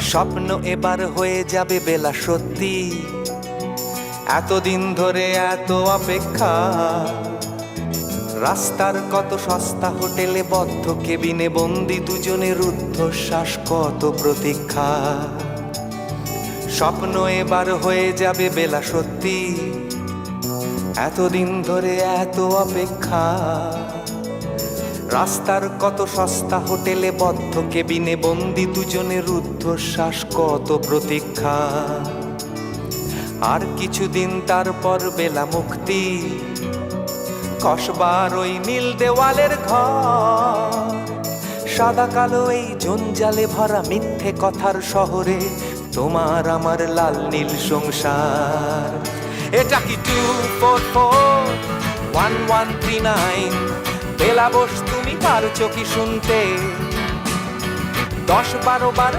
স্বপ্ন এবার হয়ে যাবে বেলা সত্যি, এতদিন ধরে এত অপেক্ষা। রাস্তার কত সস্তা হোটেলে বদ্ধ কেবিনে বন্দি দুজনের রুদ্ধশ্বাস, কত প্রতীক্ষা। স্বপ্ন এবার হয়ে যাবে বেলা সত্যি, এতদিন ধরে এত অপেক্ষা। রাস্তার কত সস্তা হোটেলে বদ্ধ কেবিনে বন্দি দুজনের রুদ্ধশ্বাস, কত প্রতীক্ষা। আর কিছুদিন তারপর বেলা মুক্তি, কসবার ওই নীল দেওয়ালের ঘর। সাদা কালো এই জঞ্জালে ভরা মিথ্যে কথার শহরে তোমার আমার লাল নীল সংসার। এটা কি 2441139? বেলা বস তুমি পারছো কি শুনতে? 10-12 বার